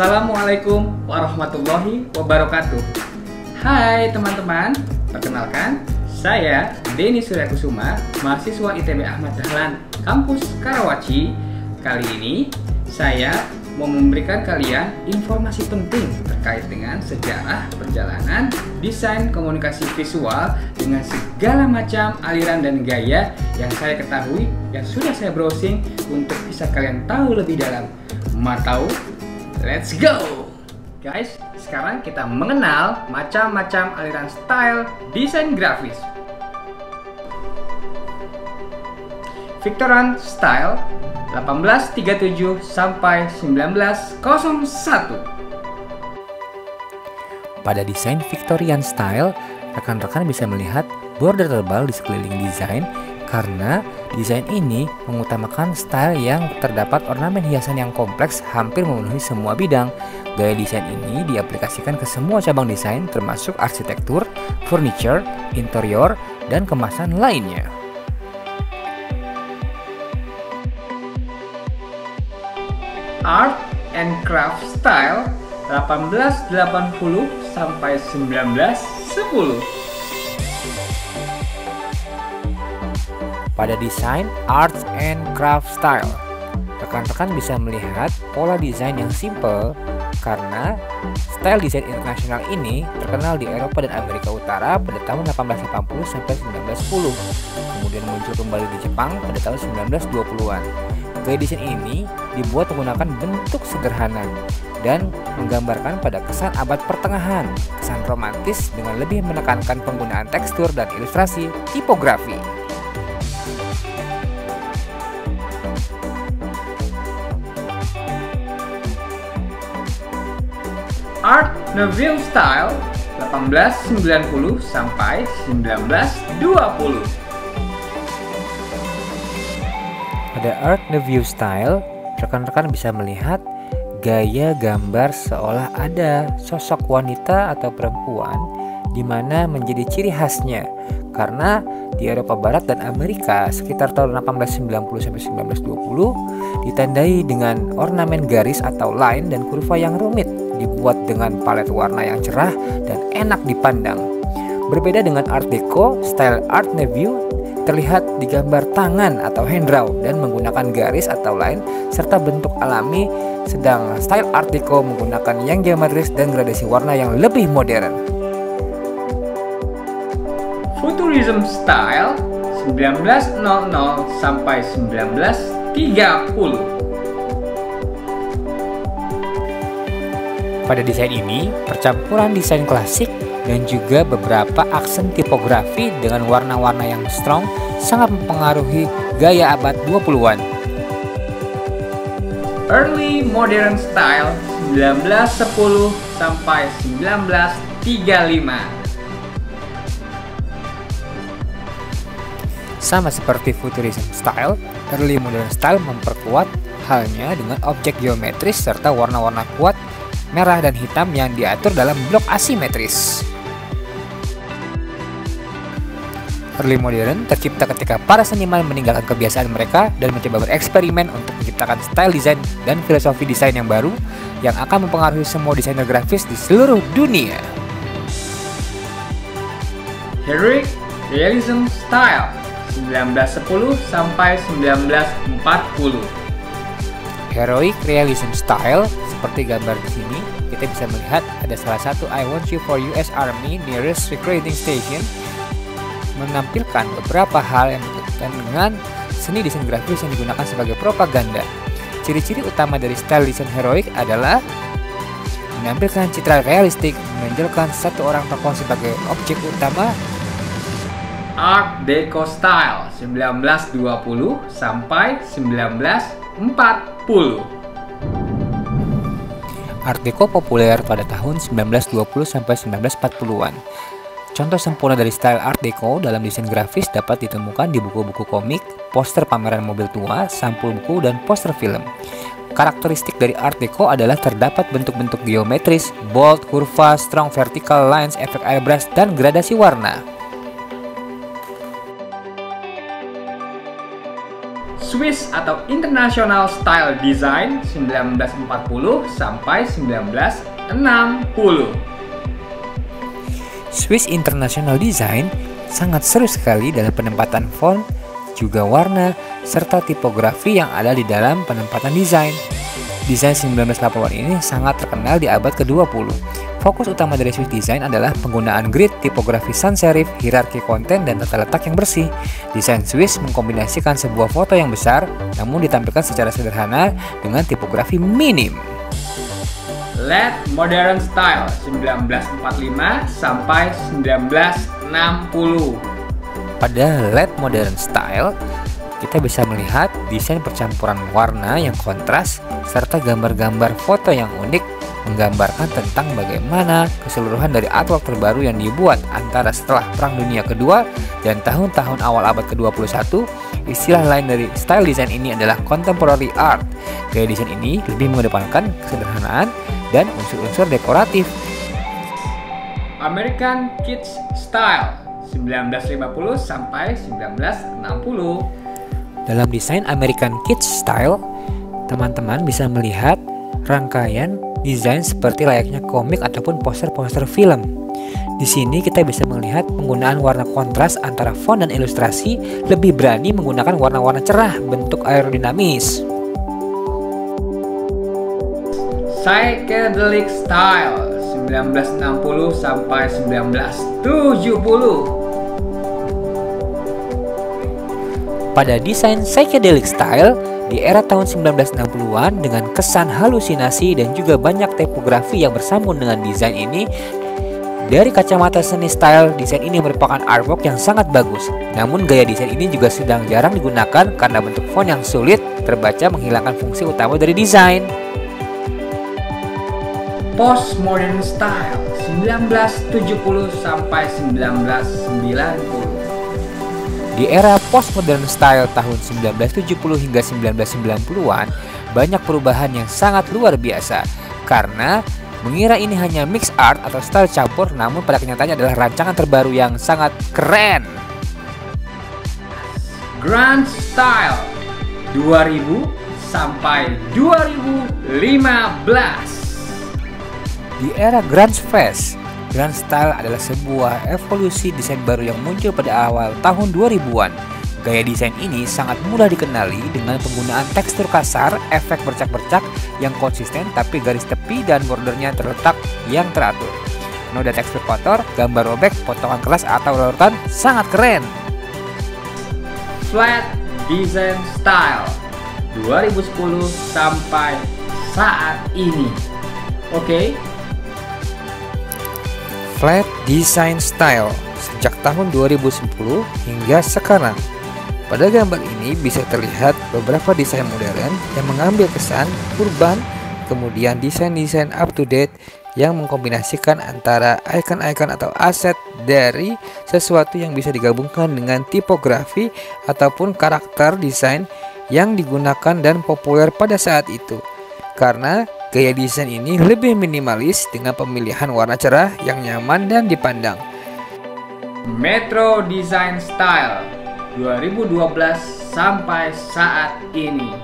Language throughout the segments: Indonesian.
Assalamualaikum warahmatullahi wabarakatuh. Hai teman-teman, perkenalkan saya Denny Suryakusuma, mahasiswa ITB Ahmad Dahlan, kampus Karawaci. Kali ini saya mau memberikan kalian informasi penting terkait dengan sejarah perjalanan desain komunikasi visual dengan segala macam aliran dan gaya yang saya ketahui, yang sudah saya browsing untuk bisa kalian tahu lebih dalam. Mau tahu? Let's go! Guys, sekarang kita mengenal macam-macam aliran style desain grafis. Victorian Style 1837 sampai 1901. Pada desain Victorian Style, rekan-rekan bisa melihat border tebal di sekeliling desain karena desain ini mengutamakan style yang terdapat ornamen hiasan yang kompleks hampir memenuhi semua bidang. Gaya desain ini diaplikasikan ke semua cabang desain termasuk arsitektur, furniture, interior, dan kemasan lainnya. Art and Craft Style 1880 sampai 1910. Pada desain Art and Craft Style, rekan-rekan bisa melihat pola desain yang simple karena style desain internasional ini terkenal di Eropa dan Amerika Utara pada tahun 1880 sampai 1910. Kemudian muncul kembali di Jepang pada tahun 1920-an. Gaya desain ini dibuat menggunakan bentuk sederhana dan menggambarkan pada kesan abad pertengahan, kesan romantis dengan lebih menekankan penggunaan tekstur dan ilustrasi tipografi. Art Nouveau Style 1890 sampai 1920. Pada Art Nouveau Style, rekan-rekan bisa melihat gaya gambar seolah ada sosok wanita atau perempuan di mana menjadi ciri khasnya karena di Eropa Barat dan Amerika sekitar tahun 1890 sampai 1920 ditandai dengan ornamen garis atau line dan kurva yang rumit, dibuat dengan palet warna yang cerah dan enak dipandang. Berbeda dengan Art Deco, style Art Nouveau terlihat digambar tangan atau hand draw dan menggunakan garis atau line serta bentuk alami, sedang style Art Deco menggunakan yang geometris dan gradasi warna yang lebih modern. Futurism Style 1900 sampai 1930. Pada desain ini, percampuran desain klasik dan juga beberapa aksen tipografi dengan warna-warna yang strong sangat mempengaruhi gaya abad 20-an. Early Modern Style 1910 sampai 1935. Sama seperti Futurism Style, Early Modern Style memperkuat halnya dengan objek geometris serta warna-warna kuat merah dan hitam yang diatur dalam blok asimetris. Early Modern tercipta ketika para seniman meninggalkan kebiasaan mereka dan mencoba bereksperimen untuk menciptakan style desain dan filosofi desain yang baru yang akan mempengaruhi semua desainer grafis di seluruh dunia. Heroic Realism Style 1910 sampai 1940. Heroic Realism Style seperti gambar di sini, kita bisa melihat ada salah satu I Want You for US Army Nearest Recruiting Station menampilkan beberapa hal yang berkaitan dengan seni desain grafis yang digunakan sebagai propaganda. Ciri-ciri utama dari style desain heroic adalah menampilkan citra realistik, menonjolkan satu orang tokoh sebagai objek utama. Art Deco Style 1920 sampai 1940. Art Deco populer pada tahun 1920 sampai 1940-an. Contoh sempurna dari style Art Deco dalam desain grafis dapat ditemukan di buku-buku komik, poster pameran mobil tua, sampul buku, dan poster film. Karakteristik dari Art Deco adalah terdapat bentuk-bentuk geometris, bold, kurva, strong vertical lines, efek airbrush, dan gradasi warna. Swiss atau International Style Design 1940 sampai 1960. Swiss International Design sangat seru sekali dalam penempatan font, juga warna, serta tipografi yang ada di dalam penempatan desain. Desain 1980-an ini sangat terkenal di abad ke-20. Fokus utama dari Swiss Design adalah penggunaan grid, tipografi sans serif, hierarki konten, dan tata letak yang bersih. Desain Swiss mengkombinasikan sebuah foto yang besar, namun ditampilkan secara sederhana dengan tipografi minim. Late Modern Style 1945 sampai 1960. Pada Late Modern Style, kita bisa melihat desain percampuran warna yang kontras serta gambar-gambar foto yang unik menggambarkan tentang bagaimana keseluruhan dari artwork terbaru yang dibuat antara setelah Perang Dunia Kedua dan tahun-tahun awal abad ke-21. Istilah lain dari style desain ini adalah contemporary art. Gaya desain ini lebih mengedepankan kesederhanaan dan unsur-unsur dekoratif. American Kids Style 1950 sampai 1960. Dalam desain American Kids Style, teman-teman bisa melihat rangkaian desain seperti layaknya komik ataupun poster-poster film. Di sini kita bisa melihat penggunaan warna kontras antara font dan ilustrasi, lebih berani menggunakan warna-warna cerah, bentuk aerodinamis. Psychedelic Style 1960 sampai 1970. Pada desain psychedelic style di era tahun 1960-an dengan kesan halusinasi dan juga banyak tipografi yang bersambung dengan desain ini, dari kacamata seni style, desain ini merupakan artwork yang sangat bagus. Namun gaya desain ini juga sedang jarang digunakan karena bentuk font yang sulit terbaca menghilangkan fungsi utama dari desain. Postmodern Style 1970 sampai 1990. Di era postmodern style tahun 1970 hingga 1990-an, banyak perubahan yang sangat luar biasa. Karena mengira ini hanya mix art atau style campur, namun pada kenyataannya adalah rancangan terbaru yang sangat keren. Grand Style 2000 sampai 2015. Di era Grunge Phase, Grand Style adalah sebuah evolusi desain baru yang muncul pada awal tahun 2000-an. Gaya desain ini sangat mudah dikenali dengan penggunaan tekstur kasar, efek bercak-bercak yang konsisten tapi garis tepi dan bordernya terletak yang teratur. Noda tekstur kotor, gambar robek, potongan kelas atau larutan sangat keren. Flat Design Style 2010 sampai saat ini. Oke. Flat Design Style sejak tahun 2010 hingga sekarang. Pada gambar ini bisa terlihat beberapa desain modern yang mengambil kesan urban, kemudian desain-desain up to date yang mengkombinasikan antara icon-icon atau aset dari sesuatu yang bisa digabungkan dengan tipografi ataupun karakter desain yang digunakan dan populer pada saat itu. Karena gaya desain ini lebih minimalis dengan pemilihan warna cerah yang nyaman dan dipandang. Metro Design Style 2012 sampai saat ini.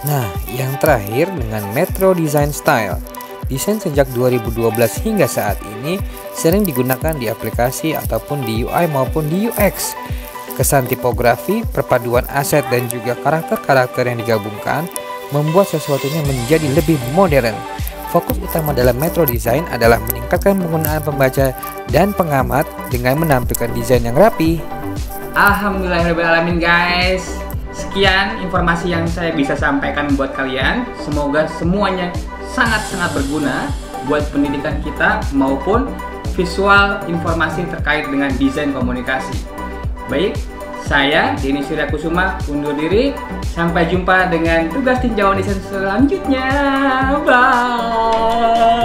Nah, yang terakhir dengan Metro Design Style. Desain sejak 2012 hingga saat ini sering digunakan di aplikasi ataupun di UI maupun di UX. Kesan tipografi, perpaduan aset dan juga karakter-karakter yang digabungkan membuat sesuatunya menjadi lebih modern. Fokus utama dalam Metro Design adalah meningkatkan penggunaan pembaca dan pengamat dengan menampilkan desain yang rapi. Alhamdulillahirrahmanirrahim guys. Sekian informasi yang saya bisa sampaikan buat kalian. Semoga semuanya sangat-sangat berguna buat pendidikan kita maupun visual informasi terkait dengan desain komunikasi. Baik, saya Denny Suryakusuma undur diri. Sampai jumpa dengan tugas tinjauan desain selanjutnya. Bye.